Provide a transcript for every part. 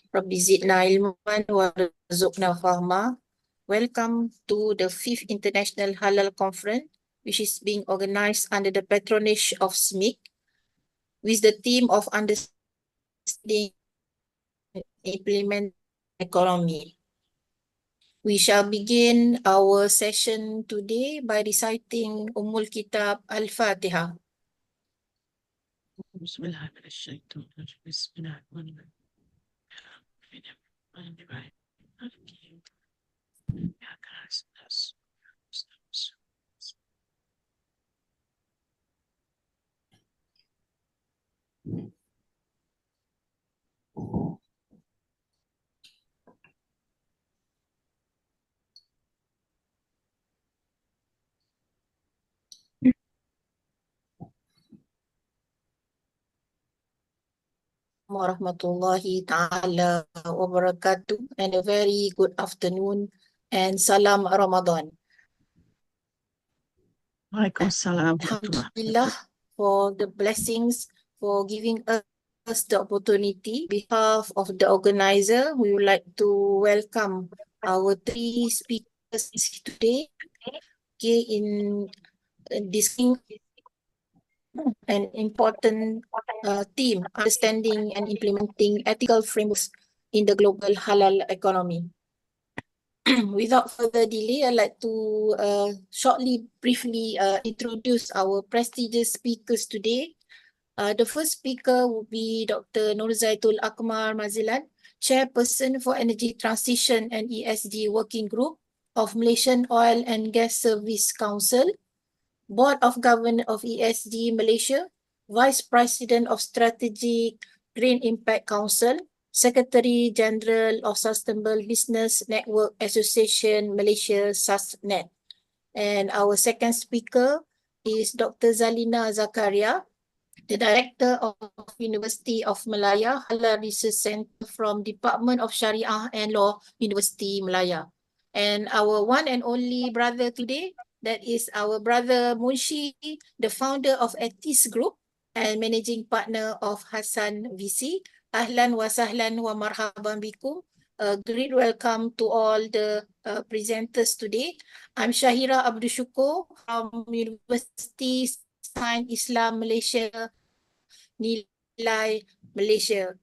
Rabbi zidna ilman warzuqna fahma. Welcome to the 5th International Halal Conference, which is being organized under the patronage of SMIC, with the theme of understanding and implement economy. We shall begin our session today by reciting Ummul Kitab Al-Fatiha. Warahmatullahi ta'ala wabarakatuh, and a very good afternoon and salam Ramadan. Waalaikumsalam. Alhamdulillah for the blessings, for giving us the opportunity. On behalf of the organizer, we would like to welcome our 3 speakers today. Okay, in discussing an important theme, understanding and implementing ethical frameworks in the global halal economy. Without further delay, I'd like to briefly introduce our prestigious speakers today. The first speaker will be Dr. NorSaidatul Akmar Mazelan, Chairperson for Energy Transition and ESG Working Group of Malaysian Oil and Gas Service Council, Board of Governors of ESG Malaysia, Vice President of Strategic Green Impact Council, Secretary General of Sustainable Business Network Association Malaysia, SustNET. And our second speaker is Dr. Zalina Zakaria, the Director of University of Malaya Halal Research Center from Department of Sharia and Law, University Malaya. And our one and only brother today, that is our brother Munshi, the founder of Etis Group and managing partner of Hassan VC. Ahlan wa sahlan wa marhaban bikum. A great welcome to all the presenters today. I'm Shahira Abdul Syukur from University Science Islam Malaysia, Nilai, Malaysia.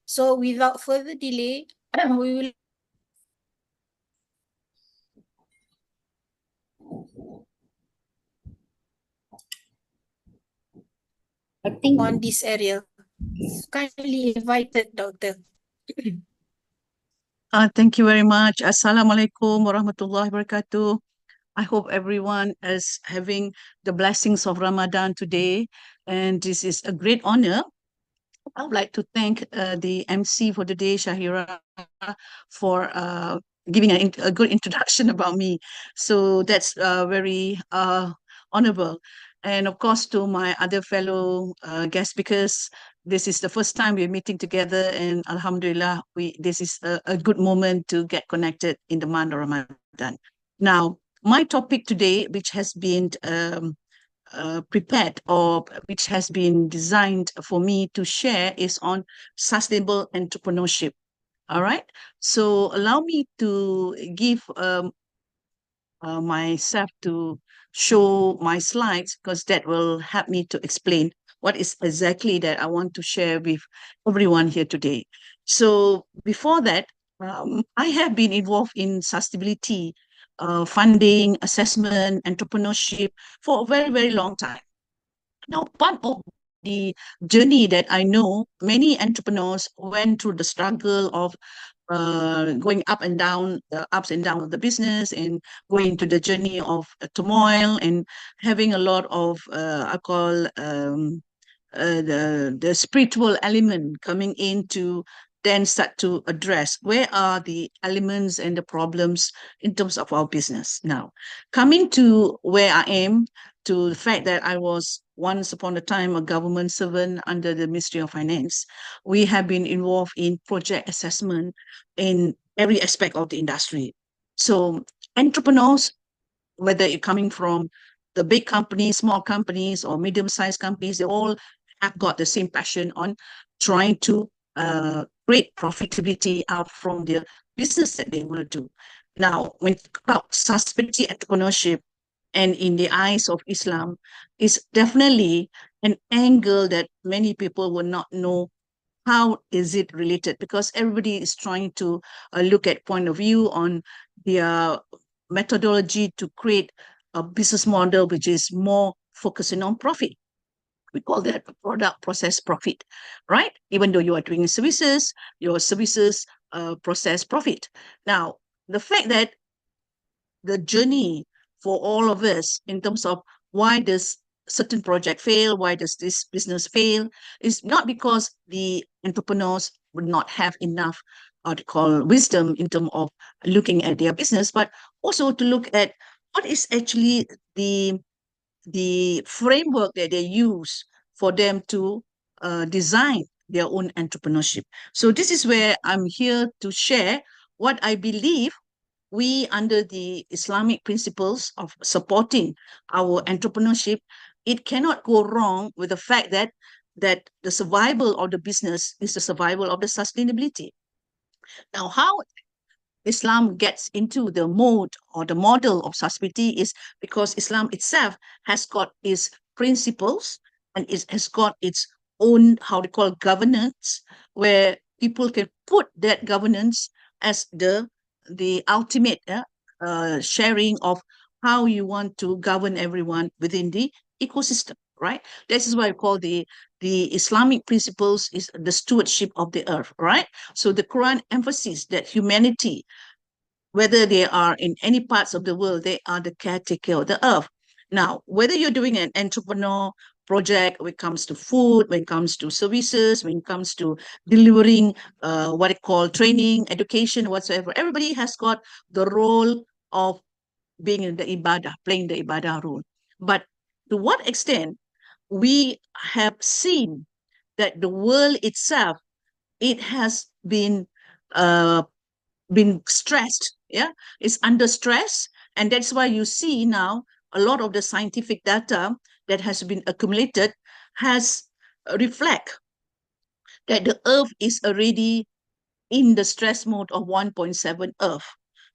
So without further delay, we will on this area. Kindly invited, Doctor. Thank you very much. Assalamualaikum warahmatullahi wabarakatuh. I hope everyone is having the blessings of Ramadan today, and this is a great honor. I would like to thank the MC for the day, Shahira, for giving a good introduction about me. So that's very honorable. And of course, to my other fellow guest speakers, this is the first time we're meeting together, and Alhamdulillah, this is a good moment to get connected in the month of Ramadan. Now, my topic today, which has been prepared or which has been designed for me to share, is on sustainable entrepreneurship. All right. So allow me to give myself to show my slides, because that will help me to explain what is exactly that I want to share with everyone here today. So before that, I have been involved in sustainability, funding, assessment, entrepreneurship for a very, very long time. Now, part of the journey that I know many entrepreneurs went through the struggle of going up and down, the ups and downs of the business, and going to the journey of turmoil, and having a lot of, I call the spiritual element coming in to then start to address where are the elements and the problems in terms of our business. Now, coming to where I am, to the fact that I was once upon a time a government servant under the Ministry of Finance, we have been involved in project assessment in every aspect of the industry. So entrepreneurs, whether you're coming from the big companies, small companies, or medium-sized companies, they all have got the same passion on trying to great profitability out from their business that they will do. Now, when about sustainability entrepreneurship, and in the eyes of Islam, is definitely an angle that many people will not know how is it related, because everybody is trying to look at point of view on their methodology to create a business model which is more focusing on profit. We call that product process profit, right? Even though you are doing services, your services process profit. Now, the fact that the journey for all of us in terms of why does certain project fail, why does this business fail, is not because the entrepreneurs would not have enough to call wisdom in terms of looking at their business, but also to look at what is actually the framework that they use for them to design their own entrepreneurship. So this is where I'm here to share what I believe we, under the Islamic principles of supporting our entrepreneurship, it cannot go wrong with the fact that the survival of the business is the survival of the sustainability. Now, how Islam gets into the mode or the model of sustainability is because Islam itself has got its principles and it has got its own, how they call, governance, where people can put that governance as the ultimate sharing of how you want to govern everyone within the ecosystem, right? This is why I call the Islamic principles is the stewardship of the earth, right? So the Quran emphasizes that humanity, whether they are in any parts of the world, they are the caretaker of the earth. Now, whether you're doing an entrepreneur project when it comes to food, when it comes to services, when it comes to delivering what I call training, education, whatsoever, everybody has got the role of being in the ibadah, playing the ibadah role. But to what extent we have seen that the world itself, it has been stressed, yeah, it's under stress, and that's why you see now a lot of the scientific data that has been accumulated has reflect that the earth is already in the stress mode of 1.7 earth.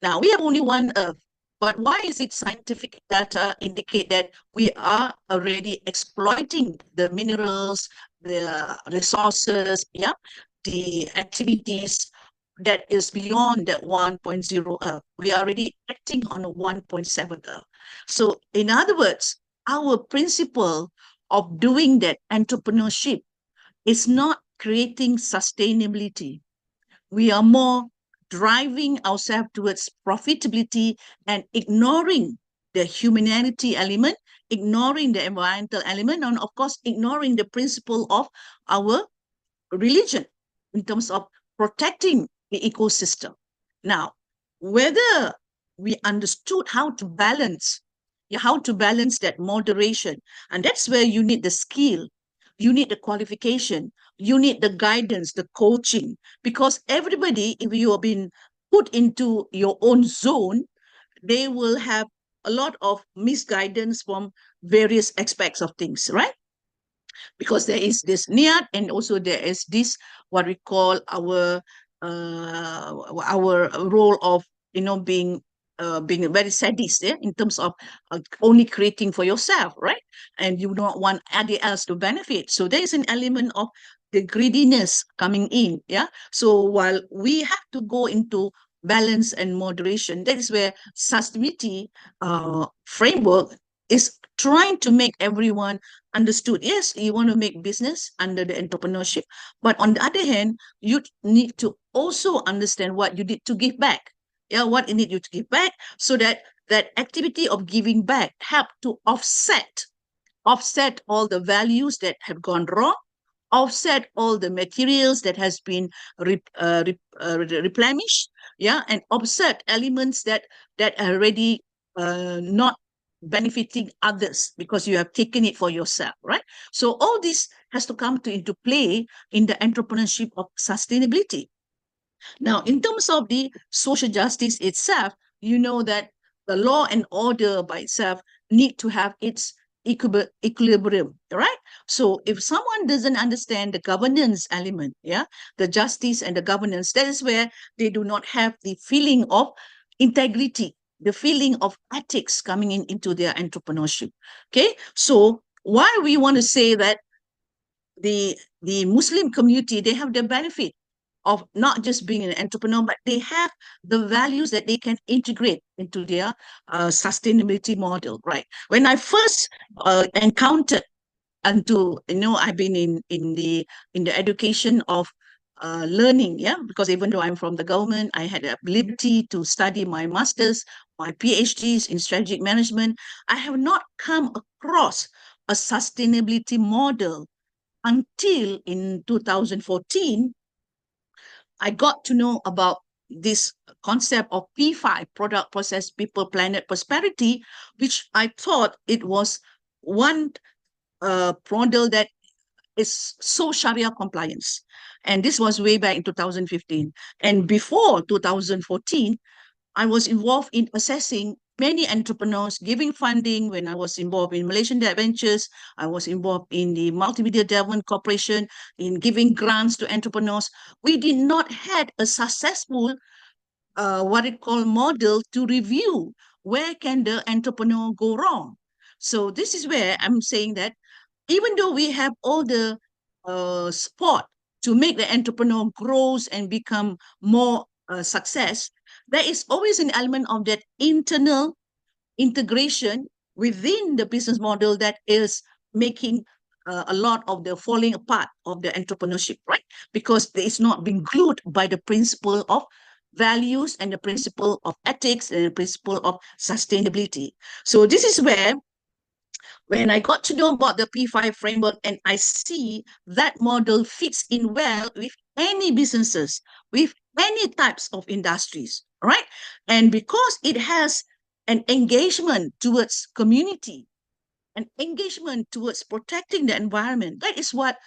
Now we have only one earth, but why is it scientific data indicate that we are already exploiting the minerals, the resources, yeah, the activities that is beyond that 1.0 earth. We are already acting on a 1.7 earth. So in other words, our principle of doing that entrepreneurship is not creating sustainability. We are more driving ourselves towards profitability and ignoring the humanity element, ignoring the environmental element, and of course, ignoring the principle of our religion in terms of protecting the ecosystem. Now, whether we understood how to balance that moderation, and that's where you need the skill, you need the qualification, you need the guidance, the coaching, because everybody, if you have been put into your own zone, they will have a lot of misguidance from various aspects of things, right? Because there is this niyat, and also there is this what we call our role of being very sadist, in terms of only creating for yourself, right? And you don't want anybody else to benefit. So there is an element of the greediness coming in, yeah. So while we have to go into balance and moderation, that is where sustainability framework is trying to make everyone understood. Yes, you want to make business under the entrepreneurship, but on the other hand, you need to also understand what you need to give back. Yeah, what you need you to give back, so that that activity of giving back help to offset all the values that have gone wrong, offset all the materials that has been replenished, yeah, and offset elements that are already not benefiting others because you have taken it for yourself, right? So all this has to come into play in the entrepreneurship of sustainability. Now, in terms of the social justice itself, you know that the law and order by itself need to have its equilibrium, right? So if someone doesn't understand the governance element, yeah, the justice and the governance, that is where they do not have the feeling of integrity, the feeling of ethics coming into their entrepreneurship. Okay, so why we want to say that the Muslim community, they have the benefit of not just being an entrepreneur, but they have the values that they can integrate into their sustainability model, right? When I first encountered, I've been in the education of learning, yeah, because even though I'm from the government, I had the ability to study my masters, my PhDs in strategic management. I have not come across a sustainability model until in 2014, I got to know about this concept of P5, product, process, people, planet, prosperity, which I thought it was one model that is so Sharia compliance. And this was way back in 2015. And before 2014, I was involved in assessing many entrepreneurs, giving funding when I was involved in Malaysian Ventures. I was involved in the Multimedia Development Corporation, in giving grants to entrepreneurs. We did not had a successful, what it called model to review where can the entrepreneur go wrong. So this is where I'm saying that even though we have all the support to make the entrepreneur grows and become more success, there is always an element of that internal integration within the business model that is making a lot of the falling apart of the entrepreneurship, right? Because it's not being glued by the principle of values and the principle of ethics and the principle of sustainability. So this is where when I got to know about the P5 framework and I see that model fits in well with any businesses, with any types of industries, right? And because it has an engagement towards community, an engagement towards protecting the environment, that is what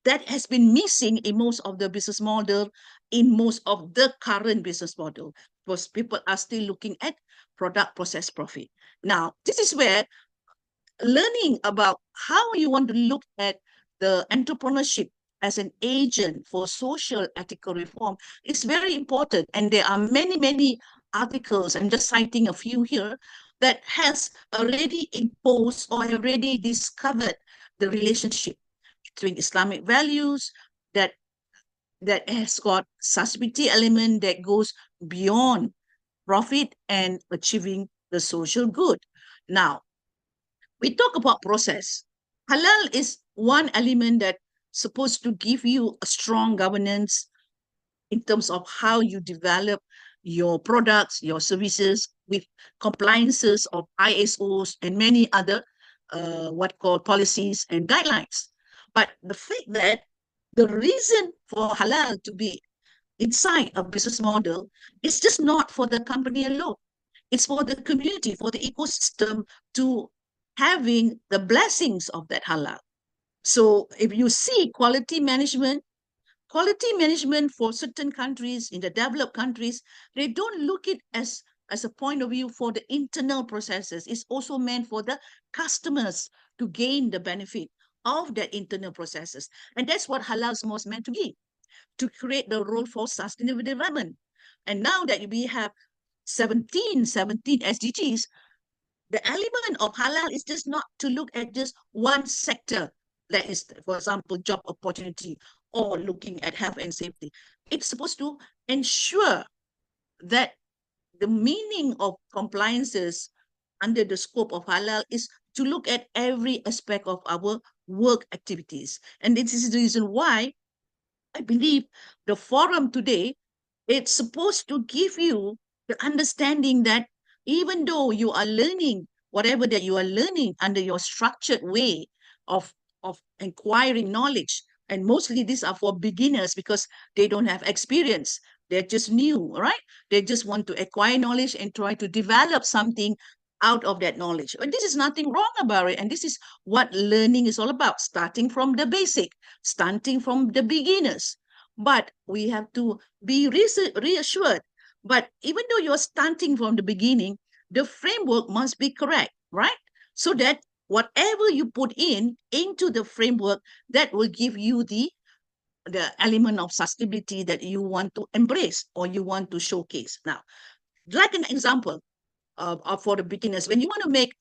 that has been missing in most of the business model, in most of the current business model, because people are still looking at product, process, profit. Now, this is where learning about how you want to look at the entrepreneurship as an agent for social ethical reform is very important. And there are many, many articles, I'm just citing a few here, that has already imposed or already discovered the relationship between Islamic values that has got sustainability element that goes beyond profit and achieving the social good. Now, we talk about process. Halal is one element that supposed to give you a strong governance in terms of how you develop your products, your services with compliances of ISOs and many other what called policies and guidelines. But the fact that the reason for halal to be inside a business model is just not for the company alone. It's for the community, for the ecosystem to having the blessings of that halal. So if you see quality management for certain countries, in the developed countries, they don't look it as a point of view for the internal processes. It's also meant for the customers to gain the benefit of that internal processes. And that's what halal is most meant to be, to create the role for sustainable development. And now that we have 17 SDGs, the element of halal is just not to look at just one sector, that is, for example, job opportunity or looking at health and safety. It's supposed to ensure that the meaning of compliances under the scope of halal is to look at every aspect of our work activities. And this is the reason why I believe the forum today, it's supposed to give you the understanding that even though you are learning whatever that you are learning under your structured way of, of acquiring knowledge, and mostly these are for beginners because they don't have experience. They're just new, right? They just want to acquire knowledge and try to develop something out of that knowledge. But this is nothing wrong about it. And this is what learning is all about, starting from the basic, starting from the beginners. But we have to be reassured. But even though you're starting from the beginning, the framework must be correct, right? So that whatever you put into the framework, that will give you the element of sustainability that you want to embrace or you want to showcase. Now, like an example for the beginners, when you want to make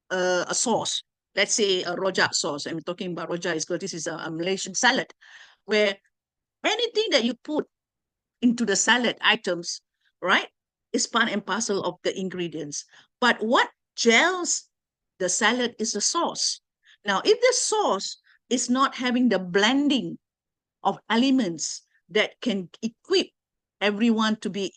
a sauce, let's say a rojak sauce. I'm talking about rojak because this is a Malaysian salad, where anything that you put into the salad items, right, is part and parcel of the ingredients. But what gels the salad is the sauce. Now, if the sauce is not having the blending of elements that can equip everyone to be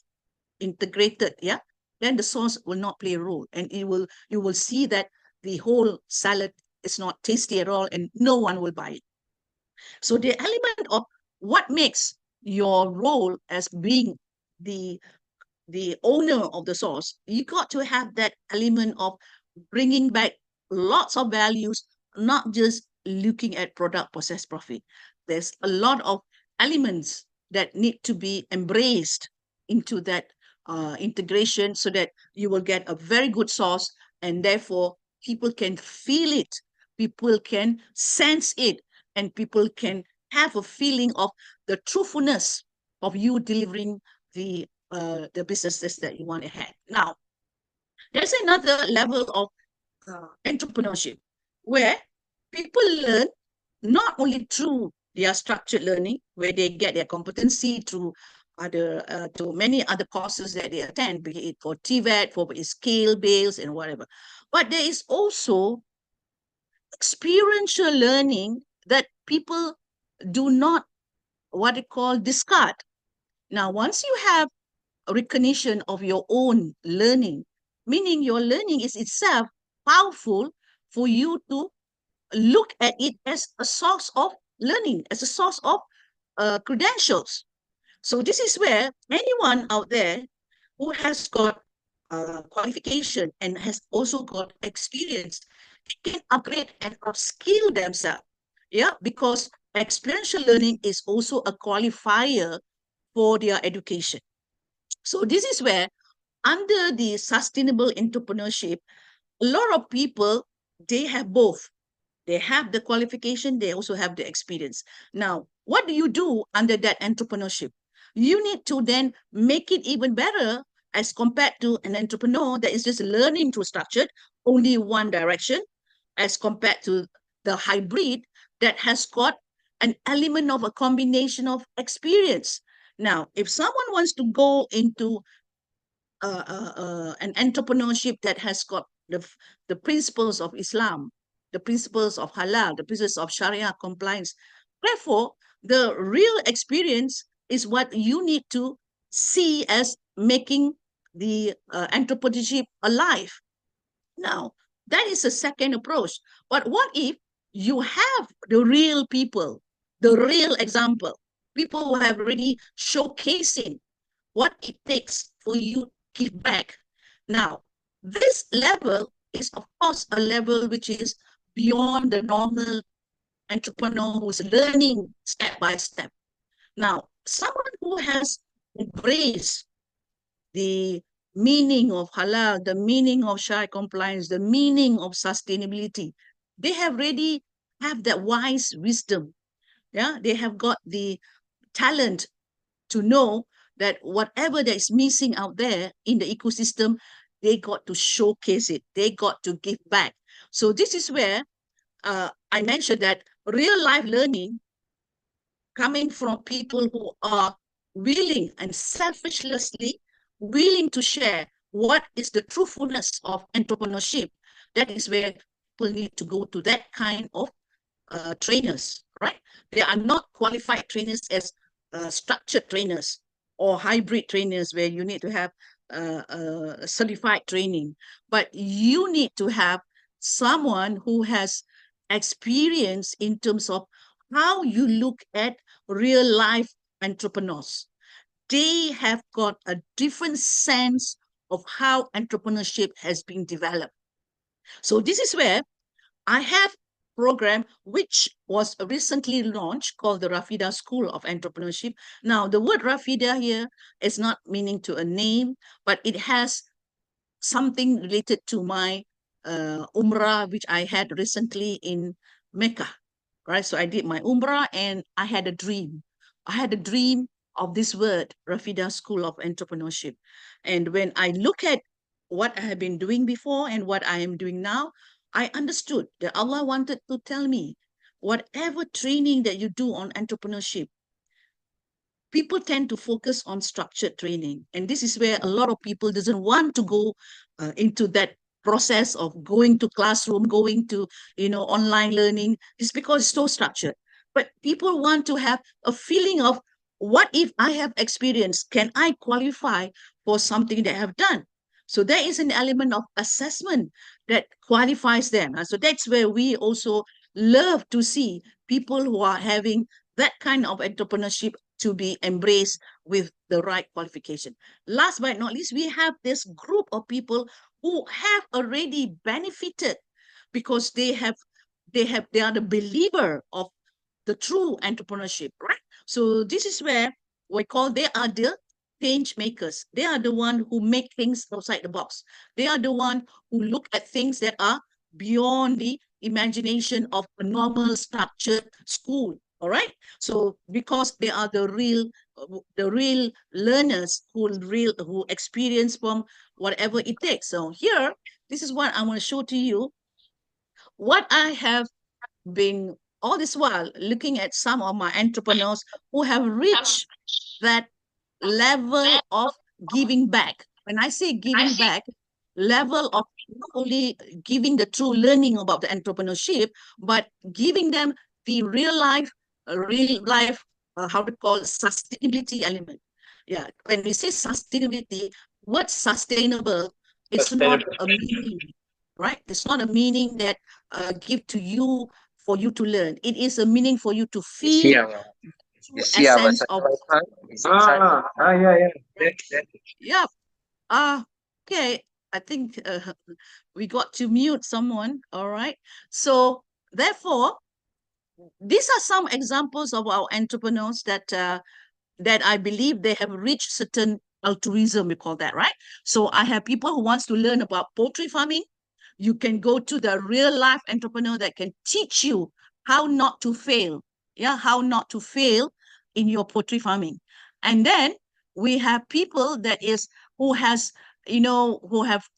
integrated, yeah, then the sauce will not play a role, and you will see that the whole salad is not tasty at all, and no one will buy it. So the element of what makes your role as being the owner of the sauce, you got to have that element of bringing back lots of values, not just looking at product process profit. There's a lot of elements that need to be embraced into that integration so that you will get a very good sauce, and therefore people can feel it, people can sense it, and people can have a feeling of the truthfulness of you delivering the businesses that you want to have. Now, there's another level of entrepreneurship where people learn not only through their structured learning, where they get their competency through to many other courses that they attend, be it for TVET, for scale bales and whatever, but there is also experiential learning that people do not what they call discard. Now, once you have recognition of your own learning, meaning your learning is itself powerful for you to look at it as a source of learning, as a source of credentials. So this is where anyone out there who has got qualification and has also got experience can upgrade and upskill themselves. Yeah, because experiential learning is also a qualifier for their education. So this is where under the sustainable entrepreneurship, a lot of people, they have both. They have the qualification, they also have the experience. Now, what do you do under that entrepreneurship? You need to then make it even better as compared to an entrepreneur that is just learning through structured, only one direction, as compared to the hybrid that has got an element of a combination of experience. Now, if someone wants to go into an entrepreneurship that has got the principles of Islam, the principles of Halal, the principles of Sharia compliance. Therefore, the real experience is what you need to see as making the entrepreneurship alive. Now, that is a second approach. But what if you have the real people, the real example, people who have already showcasing what it takes for you to give back? Now, this level is, of course, a level which is beyond the normal entrepreneur who's learning step by step. Now, someone who has embraced the meaning of halal, the meaning of Sharia compliance, the meaning of sustainability, they have already have that wise wisdom. Yeah, they have got the talent to know that whatever that is missing out there in the ecosystem, they got to showcase it. They got to give back. So this is where I mentioned that real life learning coming from people who are willing and selflessly willing to share what is the truthfulness of entrepreneurship. That is where people need to go to that kind of trainers, right? They are not qualified trainers as structured trainers or hybrid trainers where you need to have certified training, but you need to have someone who has experience in terms of how you look at real life entrepreneurs. They have got a different sense of how entrepreneurship has been developed. So this is where I have program which was recently launched called the Rafida School of Entrepreneurship. Now, the word Rafida here is not meaning to a name, but it has something related to my Umrah, which I had recently in Mecca, right? So I did my Umrah and I had a dream. I had a dream of this word, Rafida School of Entrepreneurship. And when I look at what I have been doing before and what I am doing now, I understood that Allah wanted to tell me whatever training that you do on entrepreneurship, people tend to focus on structured training, and this is where a lot of people doesn't want to go into that process of going to classroom, going to online learning. It's because it's so structured, but people want to have a feeling of, what if I have experience, can I qualify for something that I have done? So there is an element of assessment that qualifies them. And so that's where we also love to see people who are having that kind of entrepreneurship to be embraced with the right qualification. Last but not least, we have this group of people who have already benefited because they are the believer of the true entrepreneurship, right? So this is where we call, they are the change makers. They are the one who make things outside the box. They are the one who look at things that are beyond the imagination of a normal structured school. All right. So because they are the real learners who experience from whatever it takes. So here, this is what I want to show to you. What I have been all this while looking at some of my entrepreneurs who have reached that level of giving back. When I say giving back, level of not only giving the true learning about the entrepreneurship, but giving them the real life, how to call sustainability element. Yeah, when we say sustainability, what's sustainable? It's not a meaning, right? It's not a meaning that give to you for you to learn. It is a meaning for you to feel true essence of. Yeah, yeah. Yeah. Uh, okay. I think we got to mute someone. All right. So therefore, these are some examples of our entrepreneurs that I believe they have reached certain altruism, we call that, right? So I have people who wants to learn about poultry farming. You can go to the real life entrepreneur that can teach you how not to fail. Yeah, how not to fail in your poultry farming. And then we have people that is who have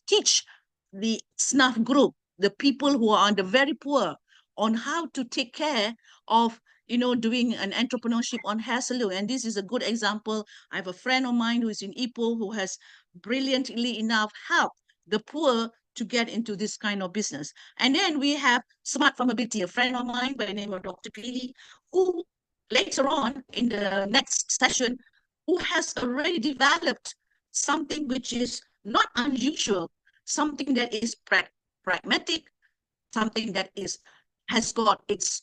teach the snuff group, the people who are the very poor, on how to take care of doing an entrepreneurship on hair salon. And this is a good example. I have a friend of mine who is in Ipoh who has brilliantly enough helped the poor to get into this kind of business. And then we have Smart Farmability, a friend of mine by the name of Dr. Pili, who later on in the next session, who has already developed something which is not unusual, something that is pragmatic, something that has got its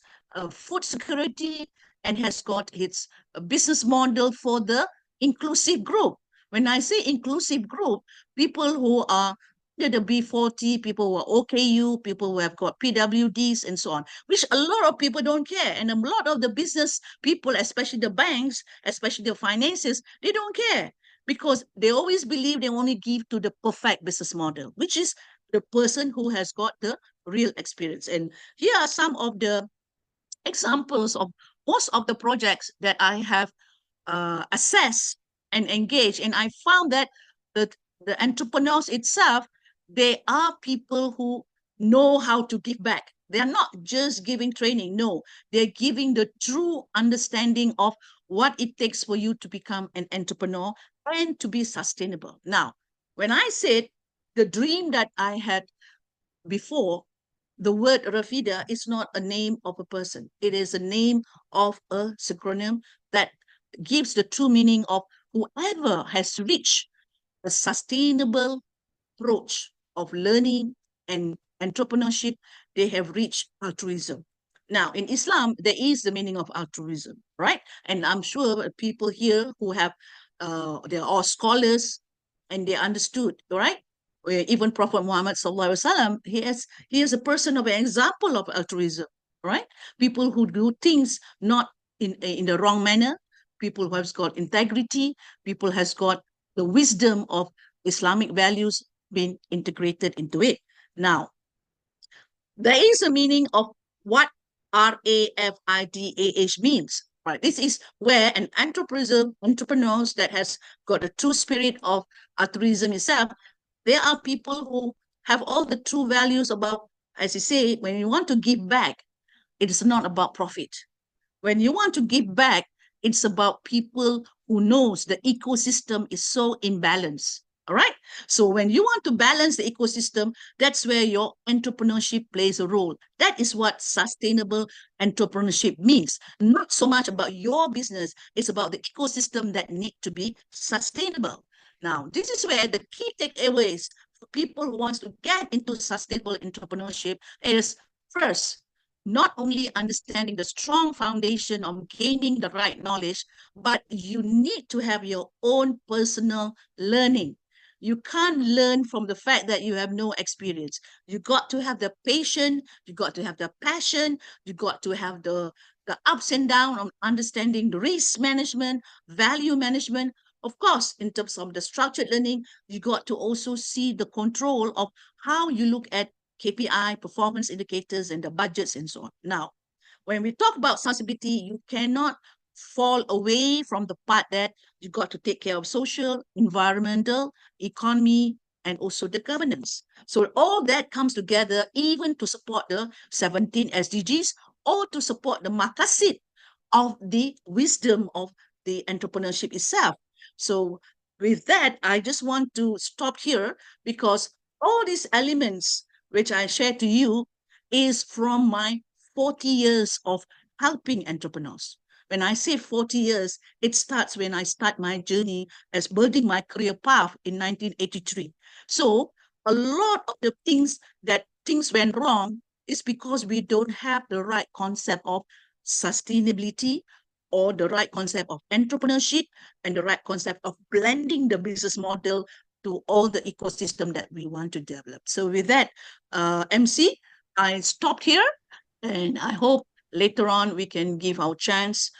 food security and has got its business model for the inclusive group. When I say inclusive group, people who are the B40, people who are OKU, people who have got PWDs and so on, which a lot of people don't care. And a lot of the business people, especially the banks, especially the finances, they don't care because they always believe they only give to the perfect business model, which is the person who has got the real experience. And here are some of the examples of most of the projects that I have assessed and engaged. And I found that the entrepreneurs itself, they are people who know how to give back. They are not just giving training. No, they're giving the true understanding of what it takes for you to become an entrepreneur and to be sustainable. Now, when I said the dream that I had before, the word Rafida is not a name of a person. It is a name of a acronym that gives the true meaning of whoever has reached a sustainable approach of learning and entrepreneurship, they have reached altruism. Now, in Islam, there is the meaning of altruism, right? And I'm sure people here who have, they're all scholars and they understood, right? Even Prophet Muhammad sallallahu alaihi wasallam, he is a person of an example of altruism, right? People who do things not in the wrong manner, people who have got integrity, people has got the wisdom of Islamic values being integrated into it. Now, there is a meaning of what RAFIDAH means. Right. This is where an entrepreneurs that has got a true spirit of altruism itself. There are people who have all the true values about, as you say, when you want to give back, it is not about profit. When you want to give back, it's about people who knows the ecosystem is so imbalanced. All right. So when you want to balance the ecosystem, that's where your entrepreneurship plays a role. That is what sustainable entrepreneurship means. Not so much about your business. It's about the ecosystem that need to be sustainable. Now, this is where the key takeaways for people who wants to get into sustainable entrepreneurship is first, not only understanding the strong foundation of gaining the right knowledge, but you need to have your own personal learning. You can't learn from the fact that you have no experience. You got to have the patience, you got to have the passion, you got to have the ups and downs of understanding the risk management, value management. Of course, in terms of the structured learning, you got to also see the control of how you look at KPI, performance indicators, and the budgets and so on. Now, when we talk about sustainability, you cannot fall away from the part that you got to take care of social, environmental, economy, and also the governance. So all that comes together even to support the 17 SDGs or to support the maqasid of the wisdom of the entrepreneurship itself. So with that, I just want to stop here because all these elements which I share to you is from my 40 years of helping entrepreneurs. When I say 40 years, it starts when I start my journey as building my career path in 1983. So a lot of the things went wrong is because we don't have the right concept of sustainability or the right concept of entrepreneurship and the right concept of blending the business model to all the ecosystem that we want to develop. So with that, MC, I stopped here and I hope later on we can give our chance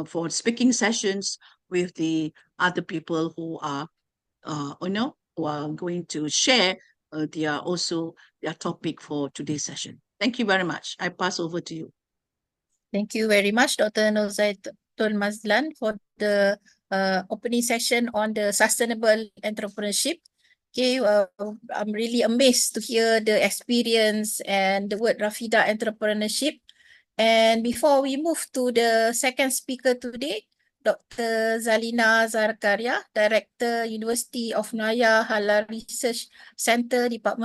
for speaking sessions with the other people who are, who are going to share their topic for today's session. Thank you very much. I pass over to you. Thank you very much, Dr. NorSaidatul Mazelan, for the opening session on the sustainable entrepreneurship. Okay, I'm really amazed to hear the experience and the word Rafida entrepreneurship. And before we move to the second speaker today, Dr. Zalina Zakaria, Director, University of Naya Halal Research Center, Department